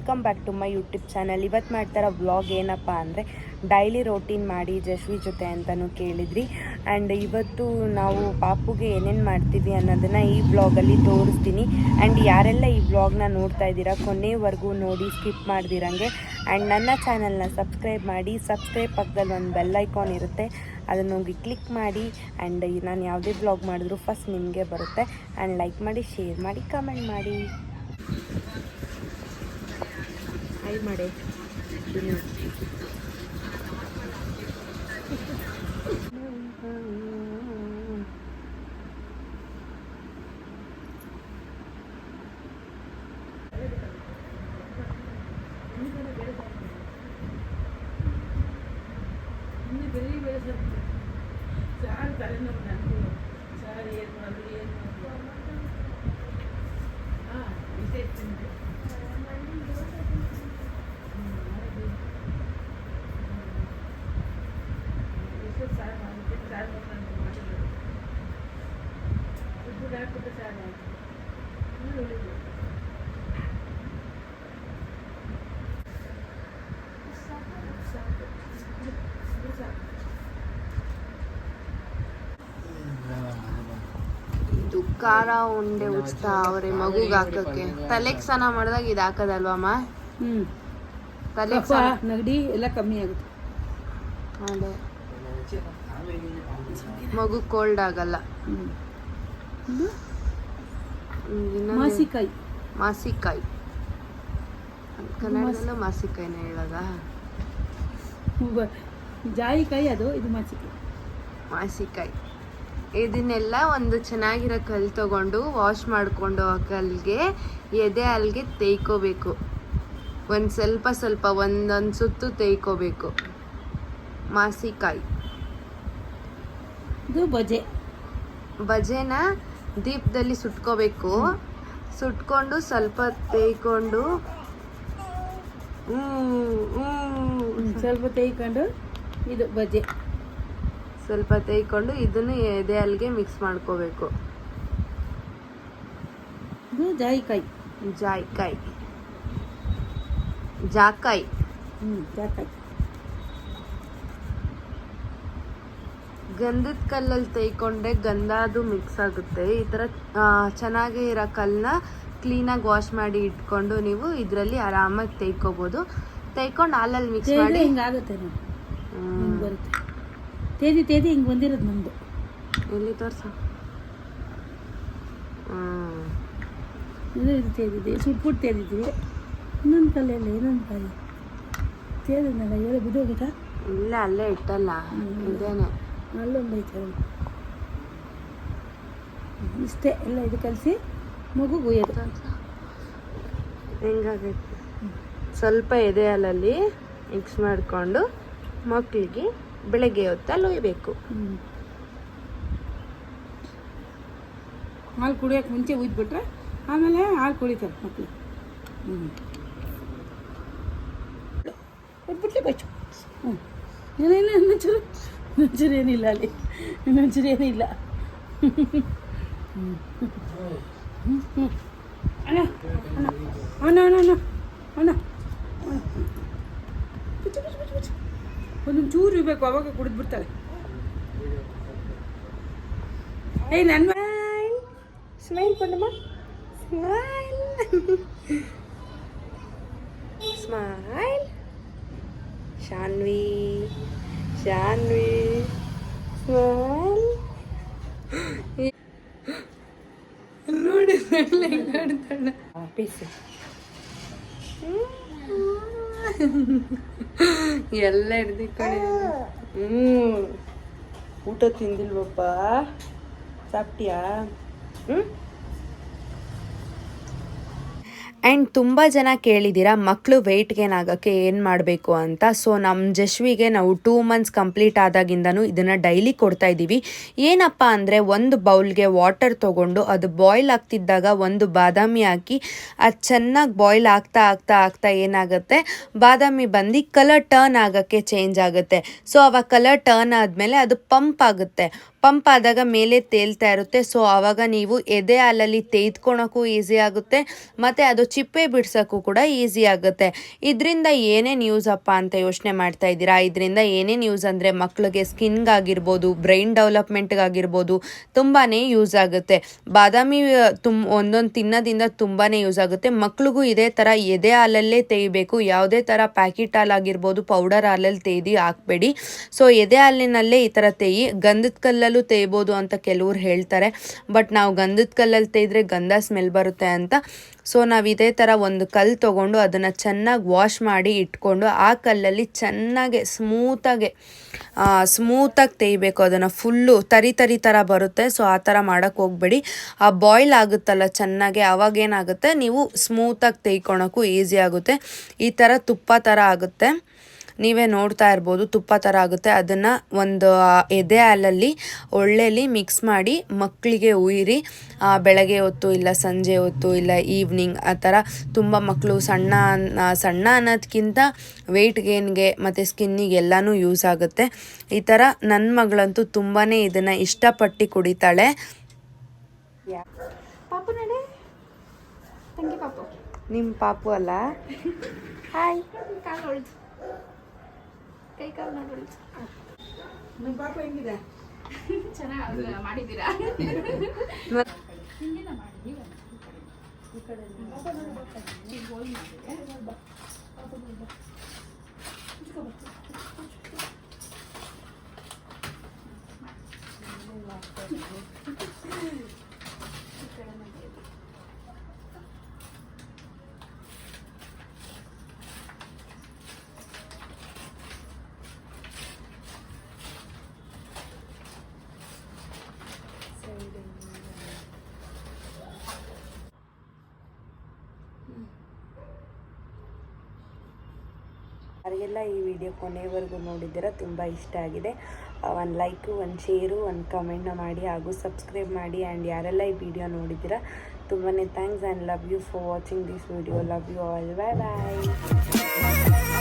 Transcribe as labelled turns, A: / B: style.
A: Welcome back to my YouTube channel. ಇವತ್ತು ಮಾಡ್ತಾರೋ vlog ಏನಪ್ಪ ಅಂದರೆ ಡೈಲಿ ರೋಟೀನ್ ಮಾಡಿ ಜಶ್ವಿ ಜೊತೆ ಅಂತಲೂ ಕೇಳಿದ್ರಿ. ಆ್ಯಂಡ್ ಇವತ್ತು ನಾವು ಪಾಪುಗೆ ಏನೇನು ಮಾಡ್ತೀವಿ ಅನ್ನೋದನ್ನು ಈ ವ್ಲಾಗಲ್ಲಿ ತೋರಿಸ್ತೀನಿ. ಆ್ಯಂಡ್ ಯಾರೆಲ್ಲ ಈ ವ್ಲಾಗ್ನ ನೋಡ್ತಾ ಇದ್ದೀರಾ ಕೊನೆವರೆಗೂ ನೋಡಿ ಸ್ಕಿಪ್ ಮಾಡ್ದಿರಂಗೆ. ಆ್ಯಂಡ್ ನನ್ನ ಚಾನಲ್ನ ಸಬ್ಸ್ಕ್ರೈಬ್ ಮಾಡಿ. ಸಬ್ಸ್ಕ್ರೈಬ್ ಪಕ್ಕದಲ್ಲಿ ಒಂದು ಬೆಲ್ ಐಕಾನ್ ಇರುತ್ತೆ, ಅದನ್ನು ಹೋಗಿ ಕ್ಲಿಕ್ ಮಾಡಿ. ಆ್ಯಂಡ್ ನಾನು ಯಾವುದೇ ವ್ಲಾಗ್ ಮಾಡಿದ್ರು ಫಸ್ಟ್ ನಿಮಗೆ ಬರುತ್ತೆ. ಆ್ಯಂಡ್ ಲೈಕ್ ಮಾಡಿ, ಶೇರ್ ಮಾಡಿ, ಕಮೆಂಟ್ ಮಾಡಿ. ಹಾಯ್ ಮಾಡಿ. ಇದು ಖಾರ ಉಂಡೆ ಉಚ್ತಾ ಅವ್ರೆ ಮಗುಗೆ ಹಾಕಕ್ಕೆ. ತಲೆಗೆ ಸ್ನಾನ ಮಾಡಿದಾಗ ಇದು ಹಾಕೋದಲ್ವಮ್ಮ? ತಲೆ
B: ನೆಗಡಿ ಎಲ್ಲ ಕಮ್ಮಿ ಆಗುತ್ತೆ.
A: ಅದೇ ಮಗು ಕೋಲ್ಡ್ ಆಗಲ್ಲ.
B: ಮಾಸಿಕಾಯಿ
A: ಮಾಸಿಕಾಯಿ ಕನ್ನಡದಲ್ಲೂ ಮಾಸಿಕಾಯಿನ ಹೇಳೋದ?
B: ಜಾಯಿಕಾಯಿ ಅದು, ಇದು ಮಾಸಿಕಾಯಿ.
A: ಮಾಸಿಕಾಯಿ ಇದನ್ನೆಲ್ಲ ಒಂದು ಚೆನ್ನಾಗಿರೋ ಕಲ್ಲು ತಗೊಂಡು ವಾಶ್ ಮಾಡಿಕೊಂಡು ಆ ಕಲ್ಲಿಗೆ ಎದೆ ಹಾಲಿಗೆ ತೇಯ್ಕೋಬೇಕು. ಒಂದು ಸ್ವಲ್ಪ ಸ್ವಲ್ಪ ಒಂದೊಂದು ಸುತ್ತು ತೇಯ್ಕೋಬೇಕು. ಮಾಸಿಕಾಯಿ
B: ಇದು ಬಜೆ.
A: ಬಜೆನ ದೀಪದಲ್ಲಿ ಸುಟ್ಕೋಬೇಕು. ಸುಟ್ಕೊಂಡು ಸ್ವಲ್ಪ ತೇಯ್ಕೊಂಡು
B: ಸ್ವಲ್ಪ ತೇಯ್ಕೊಂಡು ಇದು ಬಜೆ
A: ಸ್ವಲ್ಪ ತೇಯ್ಕೊಂಡು ಇದನ್ನು ಎದೆ ಹಾಲಿಗೆ ಮಿಕ್ಸ್ ಮಾಡ್ಕೋಬೇಕು.
B: ಇದು ಜಾಯಿಕಾಯಿ.
A: ಜಾಯಿಕಾಯಿ ಜಾಕಾಯಿ
B: ಜಾಕಾಯಿ.
A: ಗಂಧದ ಕಲ್ಲಲ್ಲಿ ತೇಯ್ಕೊಂಡೆ ಗಂಧ ಅದು ಮಿಕ್ಸ್ ಆಗುತ್ತೆ. ಈ ಥರ ಚೆನ್ನಾಗಿ ಇರೋ ಕಲ್ಲನ್ನ ಕ್ಲೀನಾಗಿ ವಾಶ್ ಮಾಡಿ ಇಟ್ಕೊಂಡು ನೀವು ಇದರಲ್ಲಿ ಆರಾಮಾಗಿ ತೇಯ್ಕೋಬೋದು. ತೇಯ್ಕೊಂಡು ಹಾಲಲ್ಲಿ ಮಿಕ್ಸ್ ಮಾಡಿ
B: ಹಿಂಗಾಗುತ್ತೆ. ಬರುತ್ತೆ ತೇದಿ ತೇದಿ ಹಿಂಗೆ ಬಂದಿರೋದು ನಮ್ಮದು.
A: ಎಲ್ಲಿ ತೋರ್ಸ.
B: ಇದು ತೇದಿದೆ, ಸುಟ್ಬಿಟ್ಟು ತೇದಿದ್ವಿ. ಇನ್ನೊಂದು ಕಲ್ಲಲ್ಲಿ ಇನ್ನೊಂದು ಕಾಯಿ ತೇದನಲ್ಲ, ಹೇಳಿ ಬಿದ್ದೋಗುತ್ತಾ?
A: ಇಲ್ಲ, ಅಲ್ಲೇ ಇಟ್ಟಲ್ಲ, ಇದೇನೆ
B: ಅಲ್ಲೊಂದು ಐತೆ. ಇಷ್ಟೇ ಎಲ್ಲ ಇದು ಕಲಸಿ ಮಗು ಗುಯ್ಯೋದು.
A: ಹೆಂಗಾಗೈತೆ ಸ್ವಲ್ಪ ಎದೆ ಹಾಲಲ್ಲಿ ಮಿಕ್ಸ್ ಮಾಡಿಕೊಂಡು ಮಕ್ಕಳಿಗೆ ಬೆಳಗ್ಗೆ ಹೊತ್ತಲ್ಲಿ ಒಯ್ಬೇಕು.
B: ಹಾಲು ಕುಡಿಯೋಕೆ ಮುಂಚೆ ಉಯ್ದ್ಬಿಟ್ರೆ ಆಮೇಲೆ ಹಾಲು ಕುಡಿತಾರೆ ಮಕ್ಕಳು. ಉಯ್ದ್ಬಿಟ್ಲೆ ಬಚ್ಚು. ಏನೇನು ಇನ್ನೊಂಚೂರು ಏನಿಲ್ಲ ಅಲ್ಲಿ, ಇನ್ನೊಂಚೂರು ಏನಿಲ್ಲ. ಅಣ್ಣ ಅಣ್ಣ ಅಣ್ಣ ಅಣ್ಣ ಅಣ್ಣ ಒಂದೊಂದು ಚೂರು ಇರಬೇಕು, ಅವಾಗ ಕುಡಿದ್ಬಿಡ್ತಾಳೆ. ಏಯ್ ನನ್ನ
A: ಸ್ಮೈಲ್ ಪಣ್ಣಮ್ಮ, smile smile. Shanvi Shanvi smile. ನೋಡಿ ಹೆಂಗಾಡ್ತಾಳೆ ಪೀಸು. ಎಲ್ಲ ಹಿಡ್ದು ಕಡೆ. ಊಟ ತಿಂದಿಲ್ವಪ್ಪ? ಸಾಪ್ಟಿಯಾ? ಆ್ಯಂಡ್ ತುಂಬ ಜನ ಕೇಳಿದ್ದೀರಾ ಮಕ್ಕಳು ವೆಯ್ಟ್ ಗೇನ್ ಆಗೋಕ್ಕೆ ಏನು ಮಾಡಬೇಕು ಅಂತ. ಸೊ ನಮ್ಮ ಜಶ್ವಿಗೆ ನಾವು 2 months ಕಂಪ್ಲೀಟ್ ಆದಾಗಿಂದನೂ ಇದನ್ನು ಡೈಲಿ ಕೊಡ್ತಾ ಇದ್ದೀವಿ. ಏನಪ್ಪ ಅಂದರೆ ಒಂದು ಬೌಲ್ಗೆ ವಾಟರ್ ತೊಗೊಂಡು ಅದು ಬಾಯ್ಲ್ ಆಗ್ತಿದ್ದಾಗ ಒಂದು ಬಾದಾಮಿ ಹಾಕಿ ಅದು ಚೆನ್ನಾಗಿ ಬಾಯ್ಲ್ ಆಗ್ತಾ ಆಗ್ತಾ ಆಗ್ತಾ ಏನಾಗುತ್ತೆ, ಬಾದಾಮಿ ಬಂದು ಕಲರ್ ಟರ್ನ್ ಆಗೋಕ್ಕೆ ಚೇಂಜ್ ಆಗುತ್ತೆ. ಸೊ ಅವಾಗ ಕಲರ್ ಟರ್ನ್ ಆದಮೇಲೆ ಅದು ಪಂಪ್ ಆಗುತ್ತೆ. ಪಂಪ್ ಆದಾಗ ಮೇಲೆ ತೇಲ್ತಾ ಇರುತ್ತೆ. ಸೊ ಆವಾಗ ನೀವು ಎದೆ ಹಾಲಲ್ಲಿ ತೆಗೆದುಕೊಳಕ್ಕೂ ಈಸಿ ಆಗುತ್ತೆ ಮತ್ತು ಅದು ಚಿಪ್ಪೆ ಬಿಡ್ಸೋಕ್ಕೂ ಕೂಡ ಈಸಿ ಆಗುತ್ತೆ. ಇದರಿಂದ ಏನೇನು ಯೂಸ್ ಅಪ್ಪ ಅಂತ ಯೋಚನೆ ಮಾಡ್ತಾ ಇದ್ದೀರಾ? ಇದರಿಂದ ಏನೇನು ಯೂಸ್ ಅಂದರೆ ಮಕ್ಕಳಿಗೆ ಸ್ಕಿನ್ಗಾಗಿರ್ಬೋದು, ಬ್ರೈನ್ ಡೆವಲಪ್ಮೆಂಟ್ಗಾಗಿರ್ಬೋದು ತುಂಬಾ ಯೂಸ್ ಆಗುತ್ತೆ. ಬಾದಾಮಿ ಒಂದೊಂದು ತಿನ್ನೋದ್ರಿಂದ ತುಂಬಾ ಯೂಸ್ ಆಗುತ್ತೆ. ಮಕ್ಳಿಗೂ ಇದೇ ಥರ ಎದೆ ಹಾಲಲ್ಲೇ ತೇಯಬೇಕು. ಯಾವುದೇ ಥರ ಪ್ಯಾಕೆಟ್ ಹಾಲಾಗಿರ್ಬೋದು, ಪೌಡರ್ ಹಾಲಲ್ಲಿ ತೇಯ್ದು ಹಾಕಬೇಡಿ. ಸೊ ಎದೆ ಹಾಲಿನಲ್ಲೇ ಈ ಥರ ತೇಯಿ. ಗಂಧದ ಕಲ್ಲಲ್ಲೂ ತೇಯ್ಬೋದು ಅಂತ ಕೆಲವ್ರು ಹೇಳ್ತಾರೆ. ಬಟ್ ನಾವು ಗಂಧದ ಕಲ್ಲಲ್ಲಿ ತೇಯ್ದ್ರೆ ಗಂಧ ಸ್ಮೆಲ್ ಬರುತ್ತೆ ಅಂತ. ಸೊ ನಾವು ಇದೇ ಥರ ಒಂದು ಕಲ್ಲು ತೊಗೊಂಡು ಅದನ್ನು ಚೆನ್ನಾಗಿ ವಾಶ್ ಮಾಡಿ ಇಟ್ಕೊಂಡು ಆ ಕಲ್ಲಲ್ಲಿ ಚೆನ್ನಾಗೆ ಸ್ಮೂತಾಗಿ ತೇಯಬೇಕು. ಅದನ್ನು ಫುಲ್ಲು ತರಿ ಥರ ಬರುತ್ತೆ. ಸೊ ಆ ಥರ ಮಾಡೋಕ್ಕೆ ಹೋಗಬೇಡಿ. ಆ ಬಾಯ್ಲ್ ಆಗುತ್ತಲ್ಲ ಚೆನ್ನಾಗೆ, ಅವಾಗೇನಾಗುತ್ತೆ ನೀವು ಸ್ಮೂತಾಗಿ ತೇಯ್ಕೊಳಕ್ಕೂ ಈಸಿ ಆಗುತ್ತೆ. ಈ ಥರ ತುಪ್ಪ ಥರ ಆಗುತ್ತೆ, ನೀವೇ ನೋಡ್ತಾ ಇರ್ಬೋದು. ತುಪ್ಪ ಥರ ಆಗುತ್ತೆ. ಅದನ್ನು ಒಂದು ಎದೆ ಹಾಲಲ್ಲಿ ಒಳ್ಳೆಲಿ ಮಿಕ್ಸ್ ಮಾಡಿ ಮಕ್ಕಳಿಗೆ ಉಯಿರಿ. ಬೆಳಗ್ಗೆ ಹೊತ್ತು ಇಲ್ಲ ಸಂಜೆ ಹೊತ್ತು ಇಲ್ಲ ಈವ್ನಿಂಗ್ ಆ ಥರ. ತುಂಬ ಮಕ್ಕಳು ಸಣ್ಣ ಅನ್ನೋದಕ್ಕಿಂತ ವೆಯ್ಟ್ ಗೇನ್ಗೆ ಮತ್ತು ಸ್ಕಿನ್ನಿಗೆ ಎಲ್ಲನೂ ಯೂಸ್ ಆಗುತ್ತೆ. ಈ ಥರ ನನ್ನ ಮಗಳಂತೂ ತುಂಬಾ ಇದನ್ನು ಇಷ್ಟಪಟ್ಟು ಕುಡಿತಾಳೆ.
C: ಪಾಪು ನಡೆ, ತಂಗಿ ಪಾಪು.
A: ನಿಮ್ಮ ಪಾಪು ಅಲ್ಲ? ಹಾಯ್.
C: ಕಾಲು ಹೊಳ್ದು, ಕೈ ಕಾಲು ನೋಡಿ.
B: ನಮ್ಮ ಪಾಪ ಹೆಂಗಿದೆ?
C: ಚೆನ್ನಾಗಿ ಮಾಡಿದ್ದೀರಾ? ಹಿಂದಿನ ಮಾಡಿ ಈ ಕಡೆ ಹೋಲ್ ಮಾಡಿದೆ.
A: ಯಾರಿಗೆಲ್ಲ ಈ ವಿಡಿಯೋ ಕೊನೆವರೆಗೂ ನೋಡಿದ್ದೀರಾ ತುಂಬ ಇಷ್ಟ ಆಗಿದೆ, ಒಂದು ಲೈಕು, ಒಂದು ಶೇರು, ಒಂದು ಕಮೆಂಟ್ನ ಮಾಡಿ ಹಾಗೂ ಸಬ್ಸ್ಕ್ರೈಬ್ ಮಾಡಿ. ಆ್ಯಂಡ್ ಯಾರೆಲ್ಲ ಈ ವಿಡಿಯೋ ನೋಡಿದ್ದೀರಾ ತುಂಬಾ thanks and love you for watching this video. Love you all. Bye bye.